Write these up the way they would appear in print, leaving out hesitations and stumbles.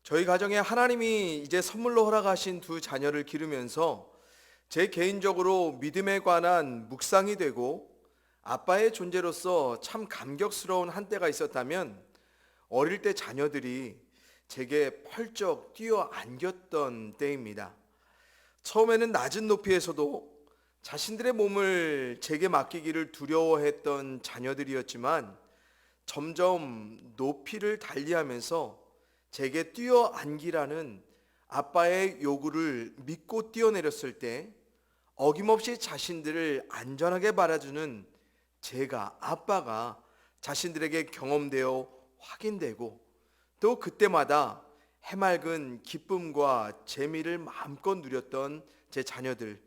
저희 가정에 하나님이 이제 선물로 허락하신 두 자녀를 기르면서 제 개인적으로 믿음에 관한 묵상이 되고 아빠의 존재로서 참 감격스러운 한때가 있었다면 어릴 때 자녀들이 제게 펄쩍 뛰어 안겼던 때입니다. 처음에는 낮은 높이에서도 자신들의 몸을 제게 맡기기를 두려워했던 자녀들이었지만 점점 높이를 달리하면서 제게 뛰어 안기라는 아빠의 요구를 믿고 뛰어내렸을 때 어김없이 자신들을 안전하게 바라주는 제가 아빠가 자신들에게 경험되어 확인되고 또 그때마다 해맑은 기쁨과 재미를 마음껏 누렸던 제 자녀들.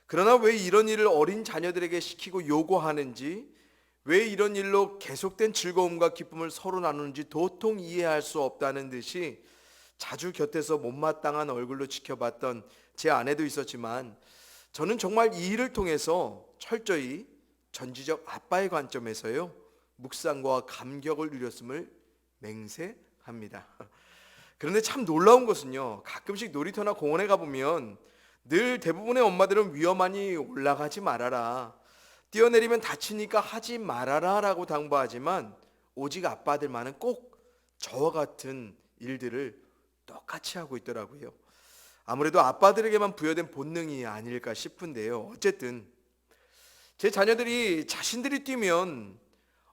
그러나 왜 이런 일을 어린 자녀들에게 시키고 요구하는지, 왜 이런 일로 계속된 즐거움과 기쁨을 서로 나누는지 도통 이해할 수 없다는 듯이 자주 곁에서 못마땅한 얼굴로 지켜봤던 제 아내도 있었지만, 저는 정말 이 일을 통해서 철저히 전지적 아빠의 관점에서요 묵상과 감격을 누렸음을 맹세합니다. 그런데 참 놀라운 것은요, 가끔씩 놀이터나 공원에 가보면 늘 대부분의 엄마들은 위험하니 올라가지 말아라, 뛰어내리면 다치니까 하지 말아라 라고 당부하지만 오직 아빠들만은 꼭 저와 같은 일들을 똑같이 하고 있더라고요. 아무래도 아빠들에게만 부여된 본능이 아닐까 싶은데요. 어쨌든 제 자녀들이 자신들이 뛰면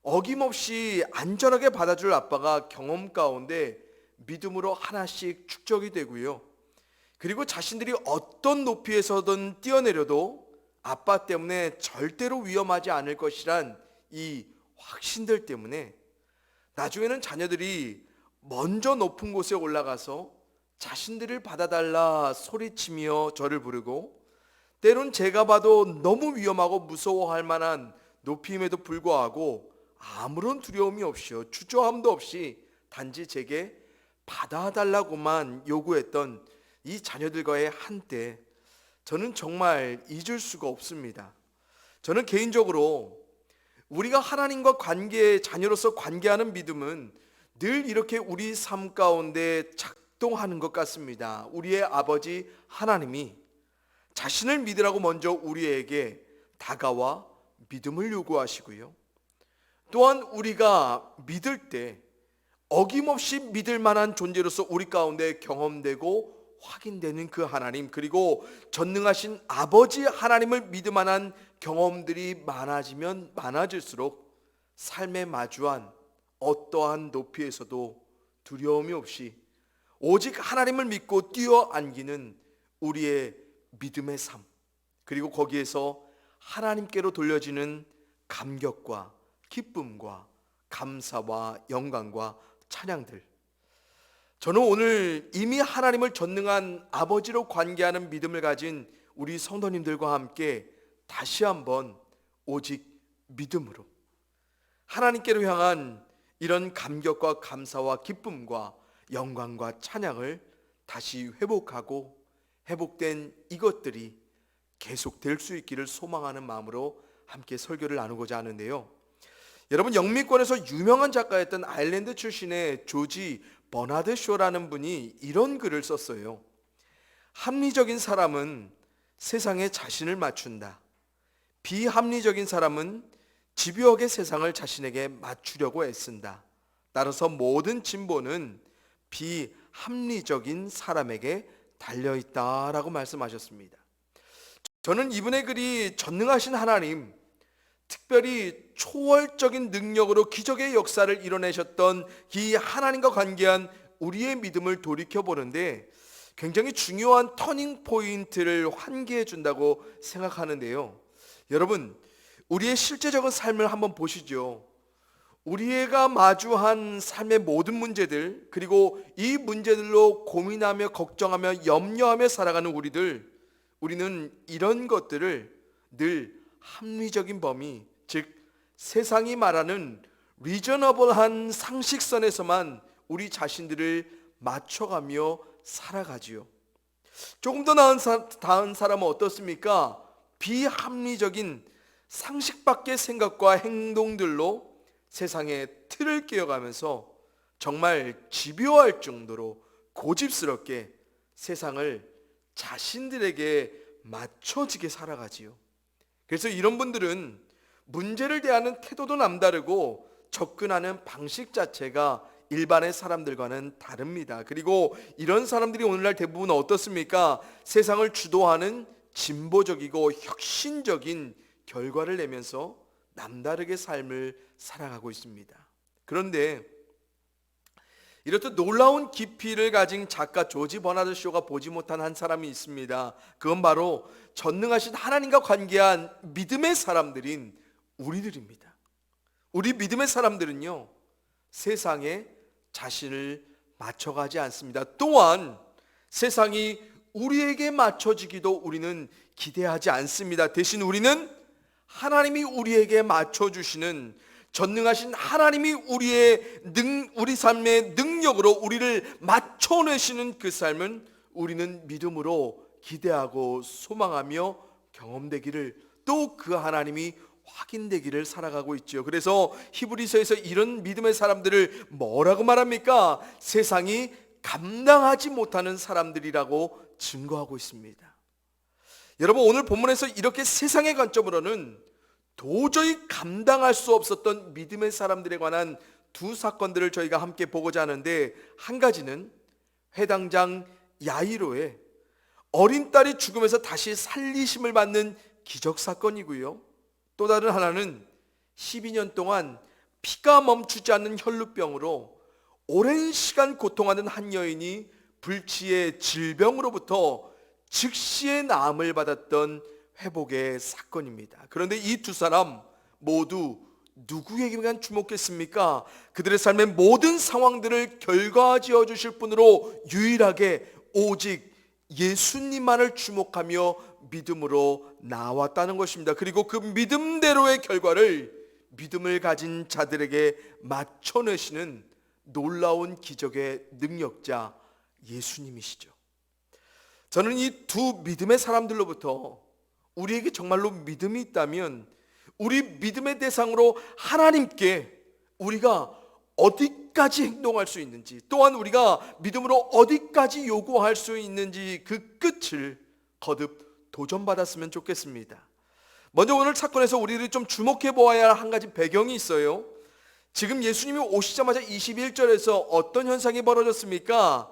어김없이 안전하게 받아줄 아빠가 경험 가운데 믿음으로 하나씩 축적이 되고요. 그리고 자신들이 어떤 높이에서든 뛰어내려도 아빠 때문에 절대로 위험하지 않을 것이란 이 확신들 때문에 나중에는 자녀들이 먼저 높은 곳에 올라가서 자신들을 받아달라 소리치며 저를 부르고, 때론 제가 봐도 너무 위험하고 무서워할 만한 높임에도 불구하고 아무런 두려움이 없이요, 주저함도 없이 단지 제게 받아달라고만 요구했던 이 자녀들과의 한때, 저는 정말 잊을 수가 없습니다. 저는 개인적으로 우리가 하나님과 자녀로서 관계하는 믿음은 늘 이렇게 우리 삶 가운데 작동하는 것 같습니다. 우리의 아버지 하나님이 자신을 믿으라고 먼저 우리에게 다가와 믿음을 요구하시고요, 또한 우리가 믿을 때 어김없이 믿을 만한 존재로서 우리 가운데 경험되고 확인되는 그 하나님, 그리고 전능하신 아버지 하나님을 믿을 만한 경험들이 많아지면 많아질수록 삶에 마주한 어떠한 높이에서도 두려움이 없이 오직 하나님을 믿고 뛰어안기는 우리의 믿음의 삶, 그리고 거기에서 하나님께로 돌려지는 감격과 기쁨과 감사와 영광과 찬양들, 저는 오늘 이미 하나님을 전능한 아버지로 관계하는 믿음을 가진 우리 성도님들과 함께 다시 한번 오직 믿음으로 하나님께로 향한 이런 감격과 감사와 기쁨과 영광과 찬양을 다시 회복하고 회복된 이것들이 계속될 수 있기를 소망하는 마음으로 함께 설교를 나누고자 하는데요. 여러분, 영미권에서 유명한 작가였던 아일랜드 출신의 조지 버나드 쇼라는 분이 이런 글을 썼어요. 합리적인 사람은 세상에 자신을 맞춘다. 비합리적인 사람은 집요하게 세상을 자신에게 맞추려고 애쓴다. 따라서 모든 진보는 비합리적인 사람에게 달려있다라고 말씀하셨습니다. 저는 이분의 글이 전능하신 하나님, 특별히 초월적인 능력으로 기적의 역사를 이뤄내셨던 이 하나님과 관계한 우리의 믿음을 돌이켜보는데 굉장히 중요한 터닝 포인트를 환기해 준다고 생각하는데요. 여러분, 우리의 실제적인 삶을 한번 보시죠. 우리가 마주한 삶의 모든 문제들, 그리고 이 문제들로 고민하며 걱정하며 염려하며 살아가는 우리는 이런 것들을 늘 합리적인 범위, 즉 세상이 말하는 리저너블한 상식선에서만 우리 자신들을 맞춰가며 살아가지요. 조금 더 나은 사람은 어떻습니까? 비합리적인 상식 밖의 생각과 행동들로 세상의 틀을 깨어가면서 정말 집요할 정도로 고집스럽게 세상을 자신들에게 맞춰지게 살아가지요. 그래서 이런 분들은 문제를 대하는 태도도 남다르고 접근하는 방식 자체가 일반의 사람들과는 다릅니다. 그리고 이런 사람들이 오늘날 대부분 어떻습니까? 세상을 주도하는 진보적이고 혁신적인 결과를 내면서 남다르게 삶을 살아가고 있습니다. 그런데 이렇듯 놀라운 깊이를 가진 작가 조지 버나드 쇼가 보지 못한 한 사람이 있습니다. 그건 바로 전능하신 하나님과 관계한 믿음의 사람들인 우리들입니다. 우리 믿음의 사람들은요, 세상에 자신을 맞춰가지 않습니다. 또한 세상이 우리에게 맞춰지기도 우리는 기대하지 않습니다. 대신 우리는 하나님이 우리에게 맞춰주시는, 전능하신 하나님이 우리 삶의 능력으로 우리를 맞춰내시는 그 삶은 우리는 믿음으로 기대하고 소망하며 경험되기를, 또 그 하나님이 확인되기를 살아가고 있죠. 그래서 히브리서에서 이런 믿음의 사람들을 뭐라고 말합니까? 세상이 감당하지 못하는 사람들이라고 증거하고 있습니다. 여러분, 오늘 본문에서 이렇게 세상의 관점으로는 도저히 감당할 수 없었던 믿음의 사람들에 관한 두 사건들을 저희가 함께 보고자 하는데, 한 가지는 회당장 야이로의 어린 딸이 죽음에서 다시 살리심을 받는 기적 사건이고요, 또 다른 하나는 12년 동안 피가 멈추지 않는 혈루병으로 오랜 시간 고통하는 한 여인이 불치의 질병으로부터 즉시의 나음을 받았던 회복의 사건입니다. 그런데 이 두 사람 모두 누구에게만 주목했습니까? 그들의 삶의 모든 상황들을 결과지어 주실 분으로 유일하게 오직 예수님만을 주목하며 믿음으로 나왔다는 것입니다. 그리고 그 믿음대로의 결과를 믿음을 가진 자들에게 맞춰내시는 놀라운 기적의 능력자 예수님이시죠. 저는 이 두 믿음의 사람들로부터 우리에게 정말로 믿음이 있다면 우리 믿음의 대상으로 하나님께 우리가 어디까지 행동할 수 있는지, 또한 우리가 믿음으로 어디까지 요구할 수 있는지 그 끝을 거듭 도전받았으면 좋겠습니다. 먼저 오늘 사건에서 우리들이 좀 주목해 보아야 할 한 가지 배경이 있어요. 지금 예수님이 오시자마자 21절에서 어떤 현상이 벌어졌습니까?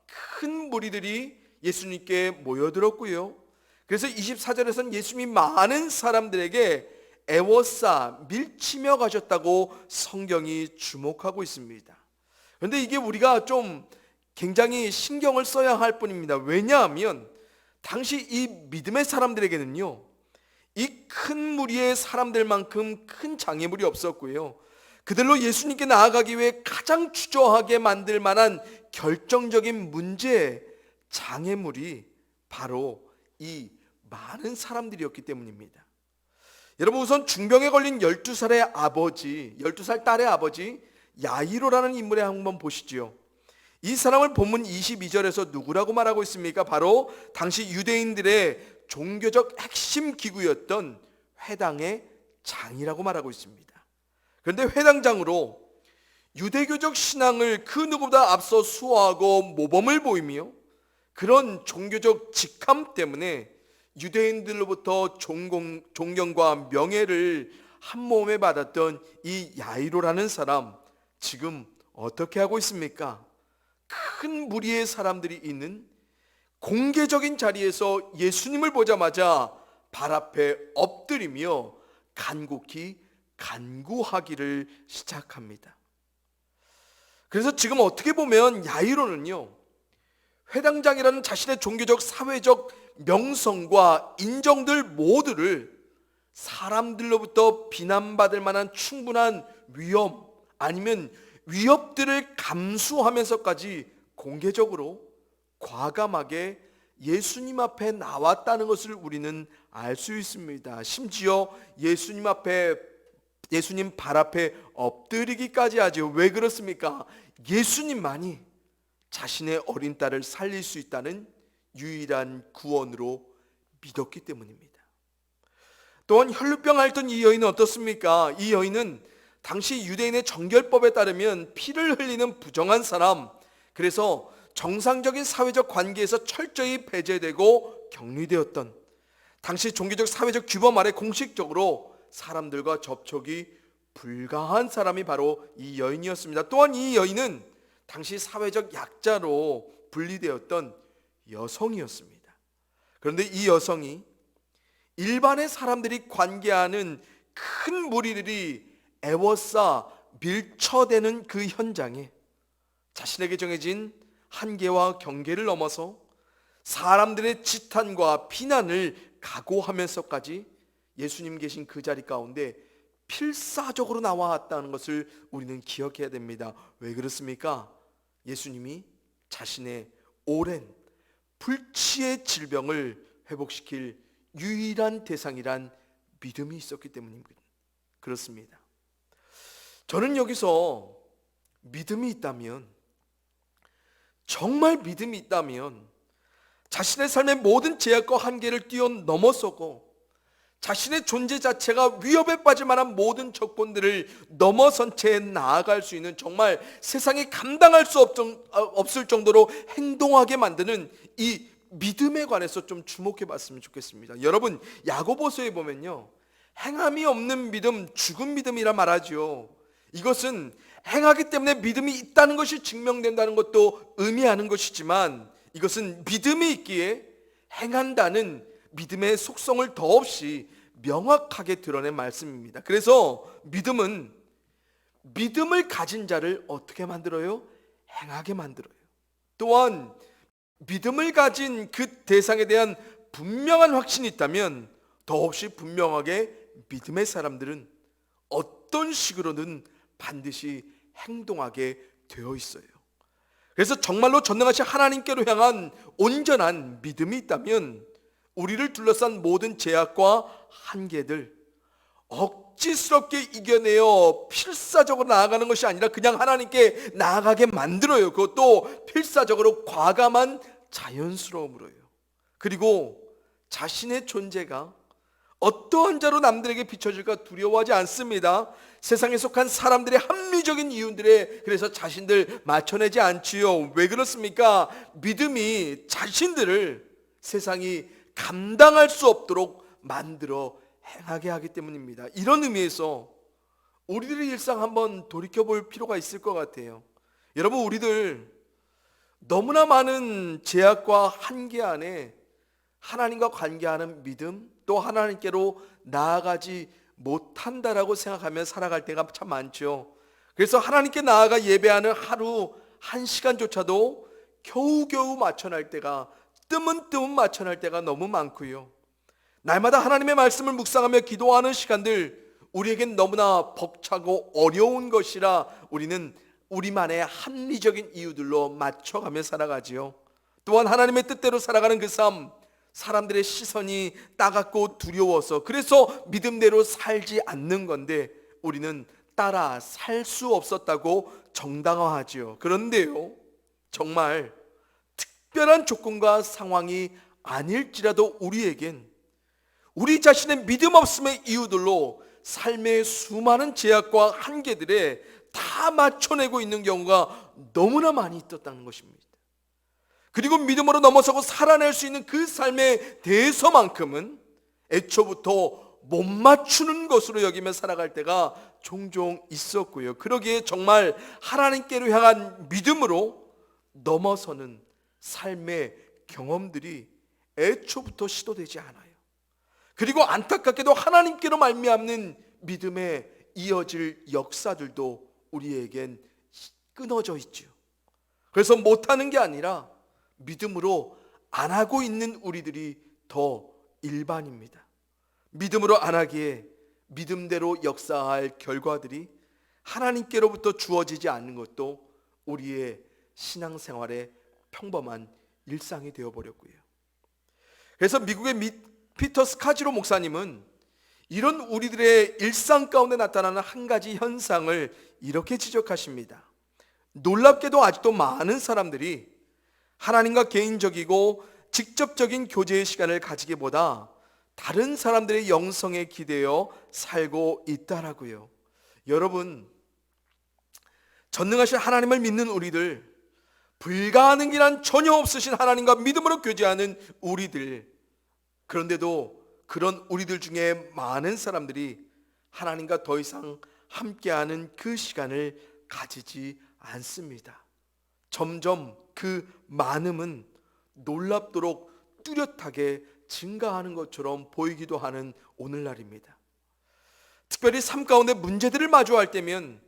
큰 무리들이 예수님께 모여들었고요, 그래서 24절에서는 예수님이 많은 사람들에게 애워싸 밀치며 가셨다고 성경이 주목하고 있습니다. 그런데 이게 우리가 좀 굉장히 신경을 써야 할 뿐입니다. 왜냐하면 당시 이 믿음의 사람들에게는요, 이 큰 무리의 사람들만큼 큰 장애물이 없었고요, 그들로 예수님께 나아가기 위해 가장 주저하게 만들 만한 결정적인 문제의 장애물이 바로 이 많은 사람들이었기 때문입니다. 여러분, 우선 중병에 걸린 12살의 아버지, 12살 딸의 아버지 야이로라는 인물에 한번 보시지요. 이 사람을 본문 22절에서 누구라고 말하고 있습니까? 바로 당시 유대인들의 종교적 핵심 기구였던 회당의 장이라고 말하고 있습니다. 그런데 회당장으로 유대교적 신앙을 그 누구보다 앞서 수호하고 모범을 보이며 그런 종교적 직함 때문에 유대인들로부터 존경과 명예를 한 몸에 받았던 이 야이로라는 사람, 지금 어떻게 하고 있습니까? 큰 무리의 사람들이 있는 공개적인 자리에서 예수님을 보자마자 발 앞에 엎드리며 간곡히 간구하기를 시작합니다. 그래서 지금 어떻게 보면 야이로는요, 회당장이라는 자신의 종교적 사회적 명성과 인정들 모두를 사람들로부터 비난받을 만한 충분한 위험, 아니면 위협들을 감수하면서까지 공개적으로 과감하게 예수님 앞에 나왔다는 것을 우리는 알 수 있습니다. 심지어 예수님 발 앞에 엎드리기까지 하죠. 왜 그렇습니까? 예수님만이 자신의 어린 딸을 살릴 수 있다는 유일한 구원으로 믿었기 때문입니다. 또한 혈루병 앓던 이 여인은 어떻습니까? 이 여인은 당시 유대인의 정결법에 따르면 피를 흘리는 부정한 사람, 그래서 정상적인 사회적 관계에서 철저히 배제되고 격리되었던, 당시 종교적 사회적 규범 아래 공식적으로 사람들과 접촉이 불가한 사람이 바로 이 여인이었습니다. 또한 이 여인은 당시 사회적 약자로 분리되었던 여성이었습니다. 그런데 이 여성이 일반의 사람들이 관계하는 큰 무리들이 애워싸 밀쳐대는 그 현장에 자신에게 정해진 한계와 경계를 넘어서 사람들의 지탄과 비난을 각오하면서까지 예수님 계신 그 자리 가운데 필사적으로 나왔다는 것을 우리는 기억해야 됩니다. 왜 그렇습니까? 예수님이 자신의 오랜 불치의 질병을 회복시킬 유일한 대상이란 믿음이 있었기 때문입니다. 그렇습니다. 저는 여기서 믿음이 있다면, 정말 믿음이 있다면 자신의 삶의 모든 제약과 한계를 뛰어넘어서고 자신의 존재 자체가 위협에 빠질 만한 모든 조건들을 넘어선 채 나아갈 수 있는, 정말 세상이 감당할 수 없을 정도로 행동하게 만드는 이 믿음에 관해서 좀 주목해 봤으면 좋겠습니다. 여러분, 야고보서에 보면요, 행함이 없는 믿음, 죽은 믿음이라 말하죠. 이것은 행하기 때문에 믿음이 있다는 것이 증명된다는 것도 의미하는 것이지만, 이것은 믿음이 있기에 행한다는 믿음의 속성을 더없이 명확하게 드러낸 말씀입니다. 그래서 믿음은 믿음을 가진 자를 어떻게 만들어요? 행하게 만들어요. 또한 믿음을 가진 그 대상에 대한 분명한 확신이 있다면 더없이 분명하게 믿음의 사람들은 어떤 식으로든 반드시 행동하게 되어 있어요. 그래서 정말로 전능하신 하나님께로 향한 온전한 믿음이 있다면 우리를 둘러싼 모든 제약과 한계들 억지스럽게 이겨내어 필사적으로 나아가는 것이 아니라 그냥 하나님께 나아가게 만들어요. 그것도 필사적으로 과감한 자연스러움으로요. 그리고 자신의 존재가 어떠한 자로 남들에게 비춰질까 두려워하지 않습니다. 세상에 속한 사람들의 합리적인 이유들에 그래서 자신들 맞춰내지 않지요. 왜 그렇습니까? 믿음이 자신들을 세상이 감당할 수 없도록 만들어 행하게 하기 때문입니다. 이런 의미에서 우리들의 일상 한번 돌이켜볼 필요가 있을 것 같아요. 여러분, 우리들 너무나 많은 제약과 한계 안에 하나님과 관계하는 믿음, 또 하나님께로 나아가지 못한다라고 생각하며 살아갈 때가 참 많죠. 그래서 하나님께 나아가 예배하는 하루 1시간조차도 겨우겨우 맞춰날 때가, 뜨문뜨문 맞춰날 때가 너무 많고요. 날마다 하나님의 말씀을 묵상하며 기도하는 시간들, 우리에겐 너무나 벅차고 어려운 것이라 우리는 우리만의 합리적인 이유들로 맞춰가며 살아가지요. 또한 하나님의 뜻대로 살아가는 그 삶, 사람들의 시선이 따갑고 두려워서 그래서 믿음대로 살지 않는 건데 우리는 따라 살 수 없었다고 정당화하지요. 그런데요, 정말 특별한 조건과 상황이 아닐지라도 우리에겐 우리 자신의 믿음 없음의 이유들로 삶의 수많은 제약과 한계들에 다 맞춰내고 있는 경우가 너무나 많이 있었다는 것입니다. 그리고 믿음으로 넘어서고 살아낼 수 있는 그 삶에 대해서만큼은 애초부터 못 맞추는 것으로 여기며 살아갈 때가 종종 있었고요. 그러기에 정말 하나님께로 향한 믿음으로 넘어서는 삶의 경험들이 애초부터 시도되지 않아요. 그리고 안타깝게도 하나님께로 말미암는 믿음에 이어질 역사들도 우리에겐 끊어져 있죠. 그래서 못하는 게 아니라 믿음으로 안 하고 있는 우리들이 더 일반입니다. 믿음으로 안 하기에 믿음대로 역사할 결과들이 하나님께로부터 주어지지 않는 것도 우리의 신앙생활의 평범한 일상이 되어버렸고요. 그래서 미국의 피터 스카지로 목사님은 이런 우리들의 일상 가운데 나타나는 한 가지 현상을 이렇게 지적하십니다. 놀랍게도 아직도 많은 사람들이 하나님과 개인적이고 직접적인 교제의 시간을 가지기보다 다른 사람들의 영성에 기대어 살고 있다라고요. 여러분, 전능하신 하나님을 믿는 우리들, 불가능한 일은 전혀 없으신 하나님과 믿음으로 교제하는 우리들, 그런데도 그런 우리들 중에 많은 사람들이 하나님과 더 이상 함께하는 그 시간을 가지지 않습니다. 점점 그 많음은 놀랍도록 뚜렷하게 증가하는 것처럼 보이기도 하는 오늘날입니다. 특별히 삶 가운데 문제들을 마주할 때면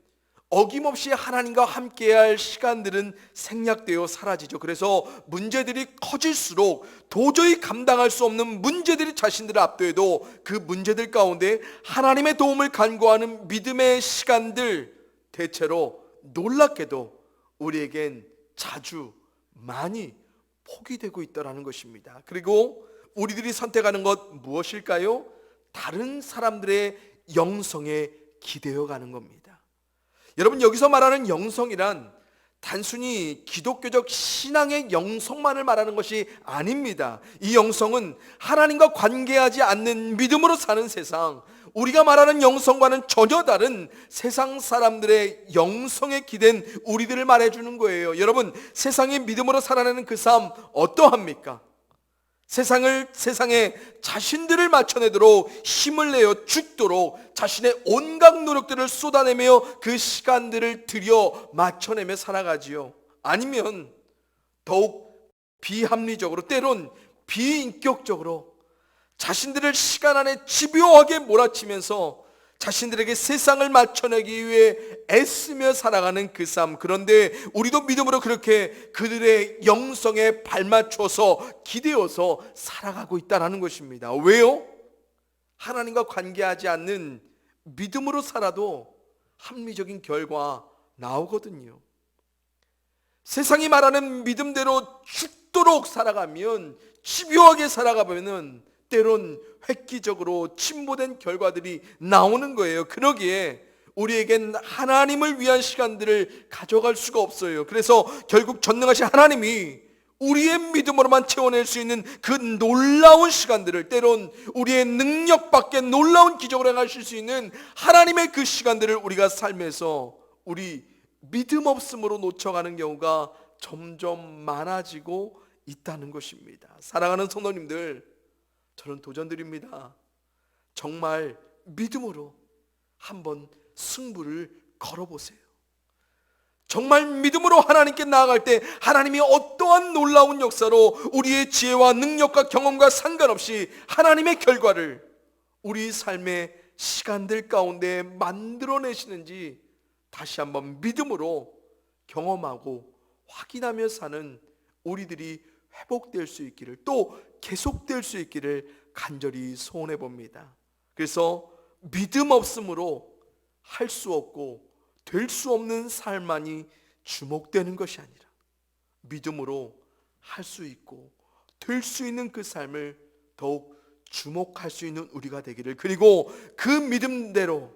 어김없이 하나님과 함께할 시간들은 생략되어 사라지죠. 그래서 문제들이 커질수록 도저히 감당할 수 없는 문제들이 자신들을 압도해도 그 문제들 가운데 하나님의 도움을 간구하는 믿음의 시간들, 대체로 놀랍게도 우리에겐 자주 많이 포기되고 있다는 것입니다. 그리고 우리들이 선택하는 것 무엇일까요? 다른 사람들의 영성에 기대어 가는 겁니다. 여러분, 여기서 말하는 영성이란 단순히 기독교적 신앙의 영성만을 말하는 것이 아닙니다. 이 영성은 하나님과 관계하지 않는 믿음으로 사는 세상, 우리가 말하는 영성과는 전혀 다른 세상 사람들의 영성에 기댄 우리들을 말해주는 거예요. 여러분, 세상이 믿음으로 살아내는 그 삶 어떠합니까? 세상에 자신들을 맞춰내도록 힘을 내어 죽도록 자신의 온갖 노력들을 쏟아내며 그 시간들을 들여 맞춰내며 살아가지요. 아니면 더욱 비합리적으로, 때론 비인격적으로 자신들을 시간 안에 집요하게 몰아치면서 자신들에게 세상을 맞춰내기 위해 애쓰며 살아가는 그 삶. 그런데 우리도 믿음으로 그렇게 그들의 영성에 발맞춰서 기대어서 살아가고 있다는 것입니다. 왜요? 하나님과 관계하지 않는 믿음으로 살아도 합리적인 결과 나오거든요. 세상이 말하는 믿음대로 죽도록 살아가면, 집요하게 살아가면 때론 획기적으로 침보된 결과들이 나오는 거예요. 그러기에 우리에겐 하나님을 위한 시간들을 가져갈 수가 없어요. 그래서 결국 전능하신 하나님이 우리의 믿음으로만 채워낼 수 있는 그 놀라운 시간들을, 때론 우리의 능력 밖에 놀라운 기적을 행하실 수 있는 하나님의 그 시간들을 우리가 삶에서 우리 믿음 없음으로 놓쳐가는 경우가 점점 많아지고 있다는 것입니다. 사랑하는 성도님들, 저는 도전드립니다. 정말 믿음으로 한번 승부를 걸어보세요. 정말 믿음으로 하나님께 나아갈 때 하나님이 어떠한 놀라운 역사로 우리의 지혜와 능력과 경험과 상관없이 하나님의 결과를 우리 삶의 시간들 가운데 만들어내시는지 다시 한번 믿음으로 경험하고 확인하며 사는 우리들이 회복될 수 있기를, 또 계속될 수 있기를 간절히 소원해 봅니다. 그래서 믿음 없음으로 할 수 없고 될 수 없는 삶만이 주목되는 것이 아니라 믿음으로 할 수 있고 될 수 있는 그 삶을 더욱 주목할 수 있는 우리가 되기를, 그리고 그 믿음대로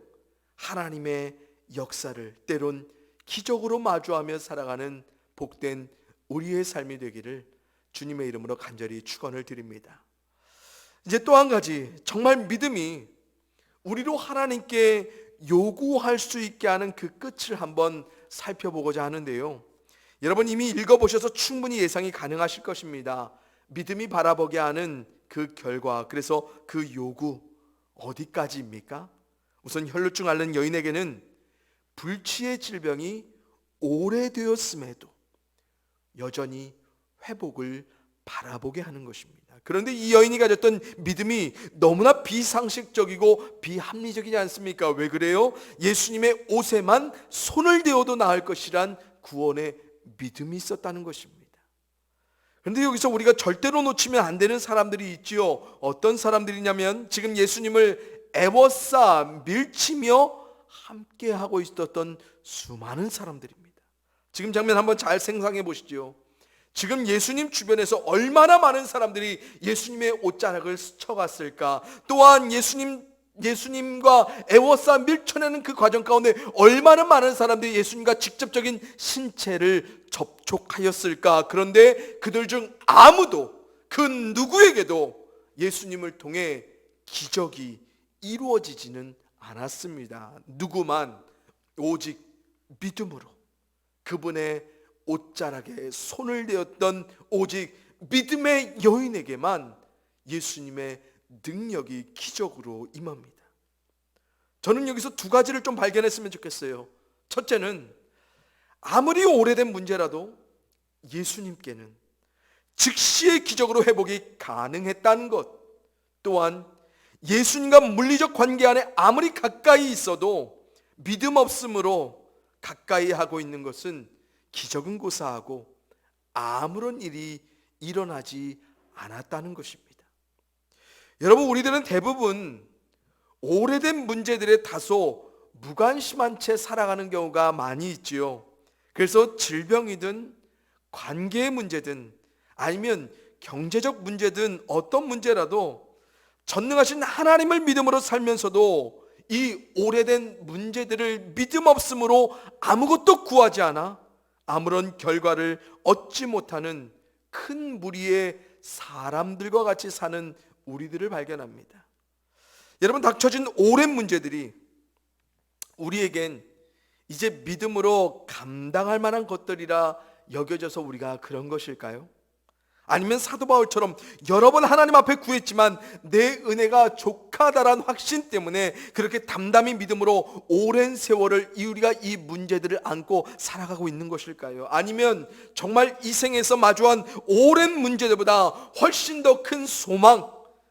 하나님의 역사를 때론 기적으로 마주하며 살아가는 복된 우리의 삶이 되기를 주님의 이름으로 간절히 축원을 드립니다. 이제 또 한 가지, 정말 믿음이 우리로 하나님께 요구할 수 있게 하는 그 끝을 한번 살펴보고자 하는데요. 여러분 이미 읽어보셔서 충분히 예상이 가능하실 것입니다. 믿음이 바라보게 하는 그 결과, 그래서 그 요구 어디까지입니까? 우선 혈루증 앓는 여인에게는 불치의 질병이 오래되었음에도 여전히 회복을 바라보게 하는 것입니다. 그런데 이 여인이 가졌던 믿음이 너무나 비상식적이고 비합리적이지 않습니까? 왜 그래요? 예수님의 옷에만 손을 대어도 나을 것이란 구원의 믿음이 있었다는 것입니다. 그런데 여기서 우리가 절대로 놓치면 안 되는 사람들이 있지요. 어떤 사람들이냐면 지금 예수님을 애워싸 밀치며 함께하고 있었던 수많은 사람들입니다. 지금 장면 한번 잘 생각해 보시죠. 지금 예수님 주변에서 얼마나 많은 사람들이 예수님의 옷자락을 스쳐갔을까? 또한 예수님과 애워싸 밀쳐내는 그 과정 가운데 얼마나 많은 사람들이 예수님과 직접적인 신체를 접촉하였을까? 그런데 그들 중 아무도, 그 누구에게도 예수님을 통해 기적이 이루어지지는 않았습니다. 누구만 오직 믿음으로 그분의 옷자락에 손을 대었던 오직 믿음의 여인에게만 예수님의 능력이 기적으로 임합니다. 저는 여기서 두 가지를 좀 발견했으면 좋겠어요. 첫째는 아무리 오래된 문제라도 예수님께는 즉시의 기적으로 회복이 가능했다는 것, 또한 예수님과 물리적 관계 안에 아무리 가까이 있어도 믿음 없음으로 가까이 하고 있는 것은 기적은 고사하고 아무런 일이 일어나지 않았다는 것입니다. 여러분, 우리들은 대부분 오래된 문제들에 다소 무관심한 채 살아가는 경우가 많이 있지요. 그래서 질병이든 관계의 문제든 아니면 경제적 문제든 어떤 문제라도 전능하신 하나님을 믿음으로 살면서도 이 오래된 문제들을 믿음 없음으로 아무것도 구하지 않아 아무런 결과를 얻지 못하는 큰 무리의 사람들과 같이 사는 우리들을 발견합니다. 여러분, 닥쳐진 오랜 문제들이 우리에겐 이제 믿음으로 감당할 만한 것들이라 여겨져서 우리가 그런 것일까요? 아니면 사도 바울처럼 여러 번 하나님 앞에 구했지만 내 은혜가 족하다란 확신 때문에 그렇게 담담히 믿음으로 오랜 세월을 우리가 이 문제들을 안고 살아가고 있는 것일까요? 아니면 정말 이 생에서 마주한 오랜 문제들보다 훨씬 더 큰 소망,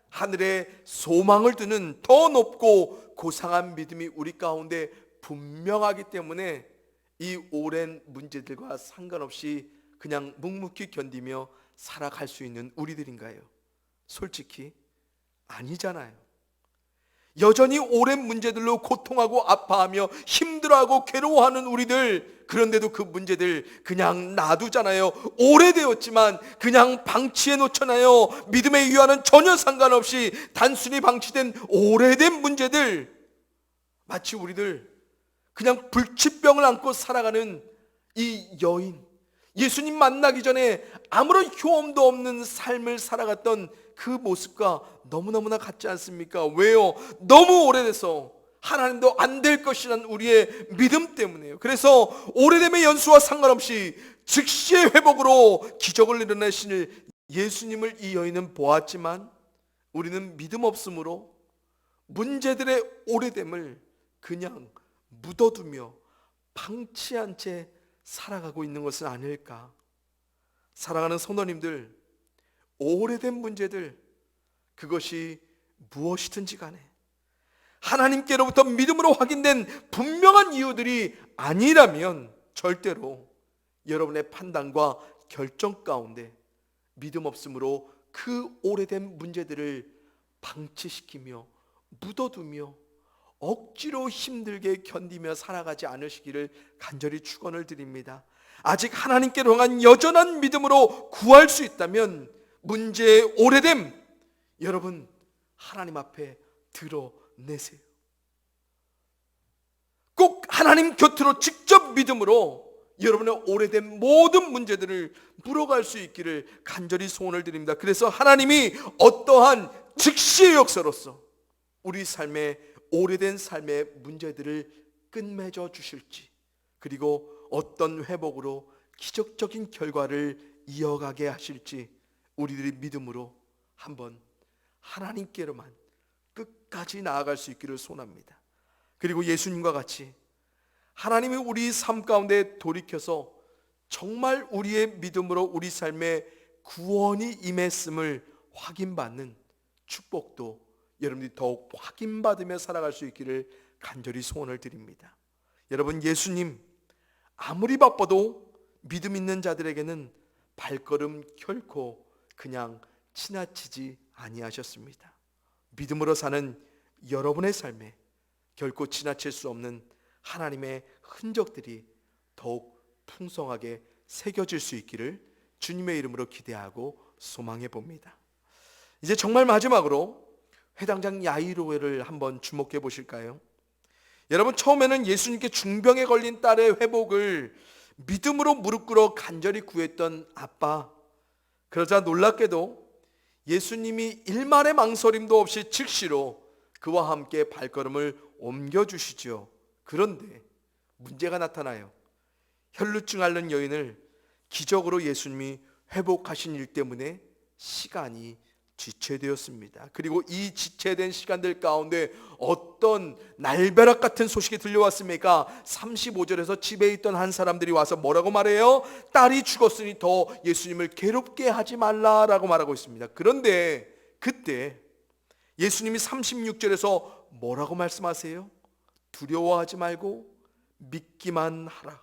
하늘에 소망을 두는 더 높고 고상한 믿음이 우리 가운데 분명하기 때문에 이 오랜 문제들과 상관없이 그냥 묵묵히 견디며 살아갈 수 있는 우리들인가요? 솔직히 아니잖아요. 여전히 오랜 문제들로 고통하고 아파하며 힘들어하고 괴로워하는 우리들, 그런데도 그 문제들 그냥 놔두잖아요. 오래되었지만 그냥 방치해 놓잖아요. 믿음의 유아는 전혀 상관없이 단순히 방치된 오래된 문제들, 마치 우리들 그냥 불치병을 안고 살아가는 이 여인, 예수님 만나기 전에 아무런 효험도 없는 삶을 살아갔던 그 모습과 너무너무나 같지 않습니까? 왜요? 너무 오래돼서 하나님도 안 될 것이라는 우리의 믿음 때문에요. 그래서 오래됨의 연수와 상관없이 즉시의 회복으로 기적을 이뤄내시는 예수님을 이 여인은 보았지만 우리는 믿음 없음으로 문제들의 오래됨을 그냥 묻어두며 방치한 채 살아가고 있는 것은 아닐까? 사랑하는 성도님들, 오래된 문제들, 그것이 무엇이든지 간에 하나님께로부터 믿음으로 확인된 분명한 이유들이 아니라면 절대로 여러분의 판단과 결정 가운데 믿음 없음으로 그 오래된 문제들을 방치시키며 묻어두며 억지로 힘들게 견디며 살아가지 않으시기를 간절히 축원을 드립니다. 아직 하나님께로 향한 여전한 믿음으로 구할 수 있다면 문제의 오래됨, 여러분 하나님 앞에 드러내세요. 꼭 하나님 곁으로 직접 믿음으로 여러분의 오래된 모든 문제들을 물어갈 수 있기를 간절히 소원을 드립니다. 그래서 하나님이 어떠한 즉시의 역사로서 우리 삶의 오래된 삶의 문제들을 끝맺어 주실지, 그리고 어떤 회복으로 기적적인 결과를 이어가게 하실지 우리들이 믿음으로 한번 하나님께로만 끝까지 나아갈 수 있기를 소원합니다. 그리고 예수님과 같이 하나님이 우리 삶 가운데 돌이켜서 정말 우리의 믿음으로 우리 삶에 구원이 임했음을 확인받는 축복도 여러분들이 더욱 확인받으며 살아갈 수 있기를 간절히 소원을 드립니다. 여러분, 예수님 아무리 바빠도 믿음 있는 자들에게는 발걸음 결코 그냥 지나치지 아니하셨습니다. 믿음으로 사는 여러분의 삶에 결코 지나칠 수 없는 하나님의 흔적들이 더욱 풍성하게 새겨질 수 있기를 주님의 이름으로 기대하고 소망해 봅니다. 이제 정말 마지막으로 회당장 야이로를 한번 주목해 보실까요? 여러분, 처음에는 예수님께 중병에 걸린 딸의 회복을 믿음으로 무릎 꿇어 간절히 구했던 아빠, 그러자 놀랍게도 예수님이 일말의 망설임도 없이 즉시로 그와 함께 발걸음을 옮겨주시죠. 그런데 문제가 나타나요. 혈루증 앓는 여인을 기적으로 예수님이 회복하신 일 때문에 시간이 지체되었습니다. 그리고 이 지체된 시간들 가운데 어떤 날벼락 같은 소식이 들려왔습니까? 35절에서 집에 있던 한 사람들이 와서 뭐라고 말해요? 딸이 죽었으니 더 예수님을 괴롭게 하지 말라라고 말하고 있습니다. 그런데 그때 예수님이 36절에서 뭐라고 말씀하세요? 두려워하지 말고 믿기만 하라.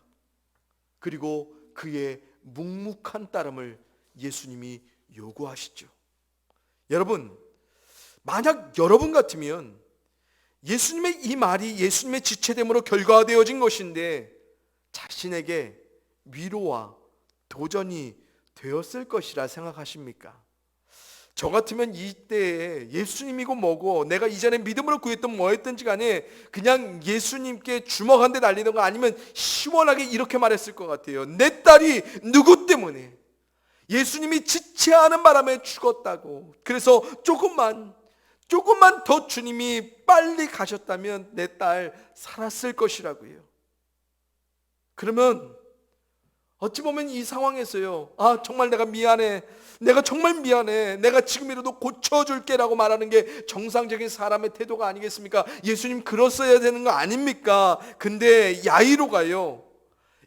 그리고 그의 묵묵한 따름을 예수님이 요구하시죠. 여러분, 만약 여러분 같으면 예수님의 이 말이 예수님의 지체됨으로 결과되어진 것인데 자신에게 위로와 도전이 되었을 것이라 생각하십니까? 저 같으면 이때에 예수님이고 뭐고 내가 이전에 믿음으로 구했던 뭐였든지 간에 그냥 예수님께 주먹 한 대 날리는 거 아니면 시원하게 이렇게 말했을 것 같아요. 내 딸이 누구 때문에 예수님이 지체하는 바람에 죽었다고. 그래서 조금만 더 주님이 빨리 가셨다면 내 딸 살았을 것이라고요. 그러면 어찌 보면 이 상황에서요, 정말 내가 미안해, 내가 정말 미안해, 내가 지금이라도 고쳐줄게 라고 말하는 게 정상적인 사람의 태도가 아니겠습니까? 예수님 그랬어야 되는 거 아닙니까? 근데 야이로가요,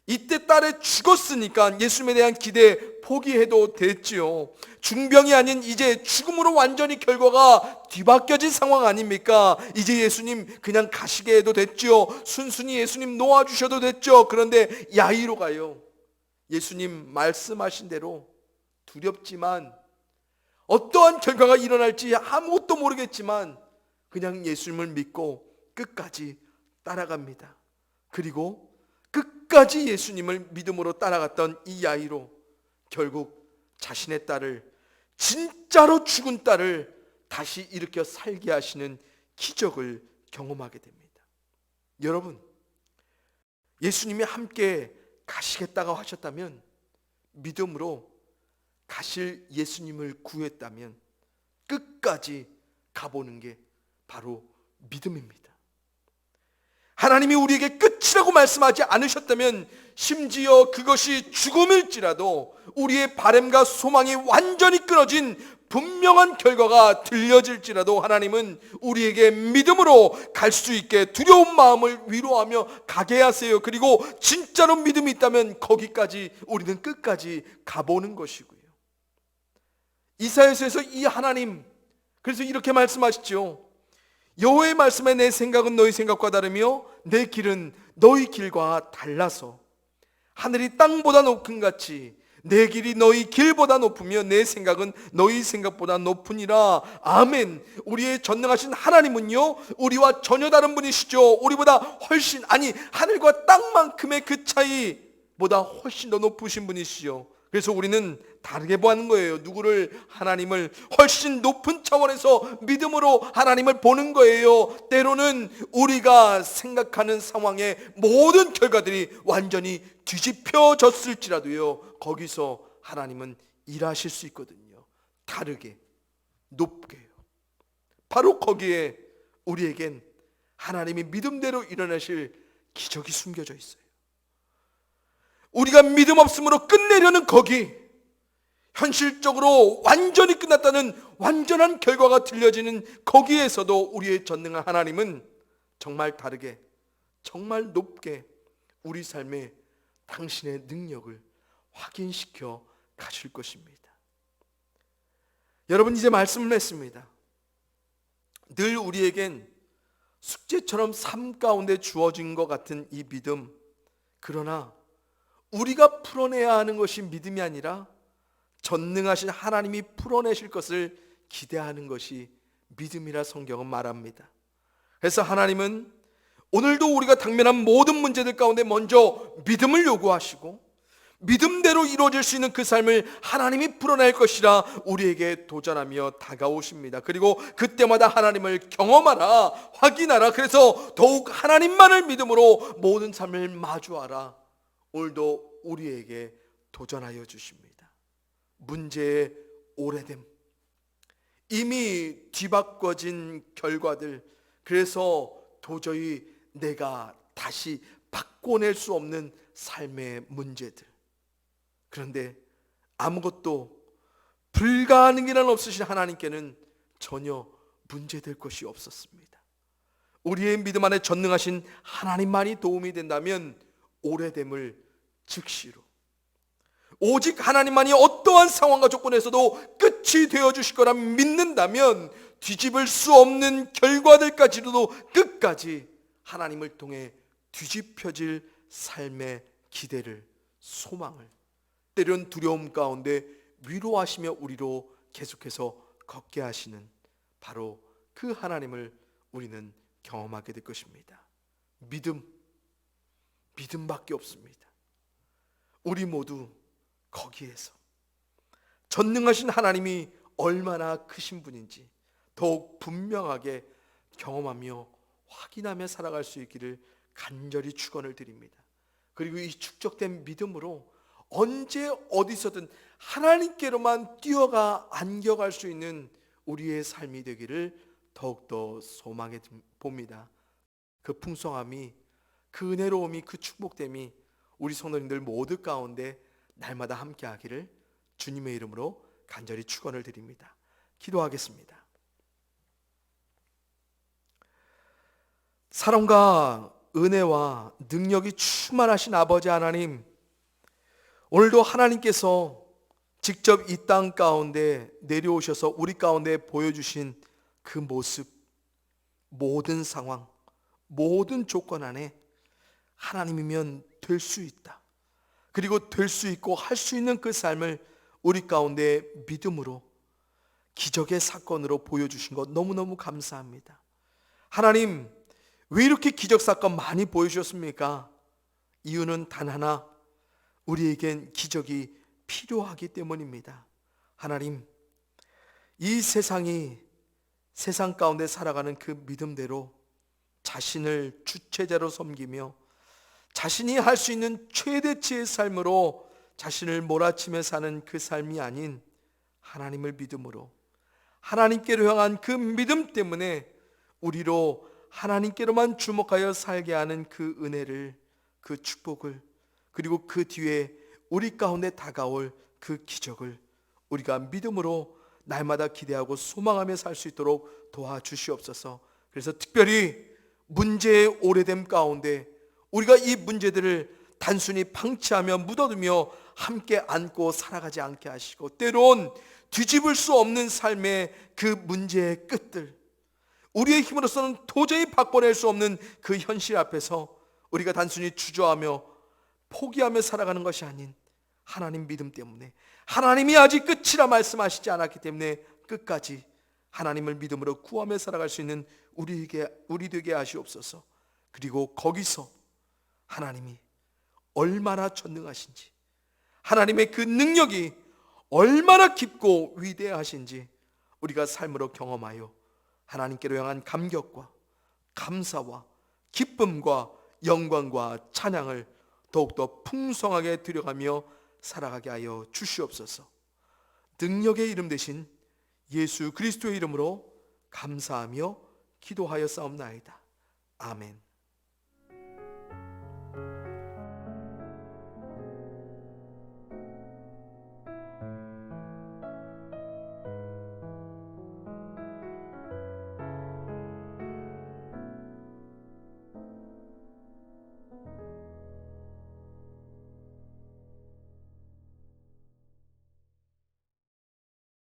이때 딸이 죽었으니까 예수님에 대한 기대 포기해도 됐지요. 중병이 아닌 이제 죽음으로 완전히 결과가 뒤바뀌어진 상황 아닙니까? 이제 예수님 그냥 가시게 해도 됐죠. 순순히 예수님 놓아주셔도 됐죠. 그런데 야이로가요, 예수님 말씀하신 대로 두렵지만 어떠한 결과가 일어날지 아무것도 모르겠지만 그냥 예수님을 믿고 끝까지 따라갑니다. 그리고 끝까지 예수님을 믿음으로 따라갔던 이 야이로, 결국 자신의 딸을, 진짜로 죽은 딸을 다시 일으켜 살게 하시는 기적을 경험하게 됩니다. 여러분, 예수님이 함께 가시겠다고 하셨다면, 믿음으로 가실 예수님을 구했다면 끝까지 가보는 게 바로 믿음입니다. 하나님이 우리에게 끝이라고 말씀하지 않으셨다면, 심지어 그것이 죽음일지라도 우리의 바람과 소망이 완전히 끊어진 분명한 결과가 들려질지라도 하나님은 우리에게 믿음으로 갈 수 있게 두려운 마음을 위로하며 가게 하세요. 그리고 진짜로 믿음이 있다면 거기까지 우리는 끝까지 가보는 것이고요. 이사야서에서 이 하나님, 그래서 이렇게 말씀하시죠. 여호와의 말씀에 내 생각은 너희 생각과 다르며 내 길은 너희 길과 달라서 하늘이 땅보다 높은 같이 내 길이 너희 길보다 높으며 내 생각은 너희 생각보다 높으니라. 아멘. 우리의 전능하신 하나님은요, 우리와 전혀 다른 분이시죠. 우리보다 훨씬, 아니 하늘과 땅만큼의 그 차이보다 훨씬 더 높으신 분이시죠. 그래서 우리는 다르게 보는 거예요. 누구를? 하나님을. 훨씬 높은 차원에서 믿음으로 하나님을 보는 거예요. 때로는 우리가 생각하는 상황의 모든 결과들이 완전히 뒤집혀졌을지라도요, 거기서 하나님은 일하실 수 있거든요. 다르게, 높게요. 바로 거기에 우리에겐 하나님이 믿음대로 일어나실 기적이 숨겨져 있어요. 우리가 믿음 없음으로 끝내려는 거기, 현실적으로 완전히 끝났다는 완전한 결과가 들려지는 거기에서도 우리의 전능한 하나님은 정말 다르게, 정말 높게 우리 삶에 당신의 능력을 확인시켜 가실 것입니다. 여러분, 이제 말씀을 했습니다. 늘 우리에겐 숙제처럼 삶 가운데 주어진 것 같은 이 믿음, 그러나 우리가 풀어내야 하는 것이 믿음이 아니라 전능하신 하나님이 풀어내실 것을 기대하는 것이 믿음이라 성경은 말합니다. 그래서 하나님은 오늘도 우리가 당면한 모든 문제들 가운데 먼저 믿음을 요구하시고 믿음대로 이루어질 수 있는 그 삶을 하나님이 풀어낼 것이라 우리에게 도전하며 다가오십니다. 그리고 그때마다 하나님을 경험하라, 확인하라. 그래서 더욱 하나님만을 믿음으로 모든 삶을 마주하라. 오늘도 우리에게 도전하여 주십니다. 문제의 오래됨, 이미 뒤바꿔진 결과들, 그래서 도저히 내가 다시 바꿔낼 수 없는 삶의 문제들, 그런데 아무것도 불가능한 일 없으신 하나님께는 전혀 문제될 것이 없었습니다. 우리의 믿음 안에 전능하신 하나님만이 도움이 된다면 오래됨을 즉시로, 오직 하나님만이 어떠한 상황과 조건에서도 끝이 되어주실 거라 믿는다면 뒤집을 수 없는 결과들까지도 끝까지 하나님을 통해 뒤집혀질 삶의 기대를, 소망을, 때론 두려움 가운데 위로하시며 우리로 계속해서 걷게 하시는 바로 그 하나님을 우리는 경험하게 될 것입니다. 믿음밖에 없습니다. 우리 모두 거기에서 전능하신 하나님이 얼마나 크신 분인지 더욱 분명하게 경험하며 확인하며 살아갈 수 있기를 간절히 축원을 드립니다. 그리고 이 축적된 믿음으로 언제 어디서든 하나님께로만 뛰어가 안겨갈 수 있는 우리의 삶이 되기를 더욱더 소망해 봅니다. 그 풍성함이, 그 은혜로움이, 그 축복됨이 우리 성도님들 모두 가운데 날마다 함께 하기를 주님의 이름으로 간절히 축원을 드립니다. 기도하겠습니다. 사랑과 은혜와 능력이 충만하신 아버지 하나님, 오늘도 하나님께서 직접 이 땅 가운데 내려오셔서 우리 가운데 보여주신 그 모습, 모든 상황, 모든 조건 안에 하나님이면 될 수 있다, 그리고 될 수 있고 할 수 있는 그 삶을 우리 가운데 믿음으로 기적의 사건으로 보여주신 것 너무너무 감사합니다. 하나님, 왜 이렇게 기적 사건 많이 보여주셨습니까? 이유는 단 하나, 우리에겐 기적이 필요하기 때문입니다. 하나님, 이 세상 가운데 살아가는 그 믿음대로 자신을 주체자로 섬기며 자신이 할 수 있는 최대치의 삶으로 자신을 몰아치며 사는 그 삶이 아닌 하나님을 믿음으로, 하나님께로 향한 그 믿음 때문에 우리로 하나님께로만 주목하여 살게 하는 그 은혜를, 그 축복을, 그리고 그 뒤에 우리 가운데 다가올 그 기적을 우리가 믿음으로 날마다 기대하고 소망하며 살 수 있도록 도와주시옵소서. 그래서 특별히 문제의 오래됨 가운데 우리가 이 문제들을 단순히 방치하며 묻어두며 함께 안고 살아가지 않게 하시고, 때론 뒤집을 수 없는 삶의 그 문제의 끝들, 우리의 힘으로서는 도저히 바꿔낼 수 없는 그 현실 앞에서 우리가 단순히 주저하며 포기하며 살아가는 것이 아닌 하나님 믿음 때문에, 하나님이 아직 끝이라 말씀하시지 않았기 때문에 끝까지 하나님을 믿음으로 구하며 살아갈 수 있는 우리 되게 하시옵소서. 그리고 거기서 하나님이 얼마나 전능하신지, 하나님의 그 능력이 얼마나 깊고 위대하신지 우리가 삶으로 경험하여 하나님께로 향한 감격과 감사와 기쁨과 영광과 찬양을 더욱더 풍성하게 드려가며 살아가게 하여 주시옵소서. 능력의 이름 대신 예수 그리스도의 이름으로 감사하며 기도하여 싸움나이다. 아멘.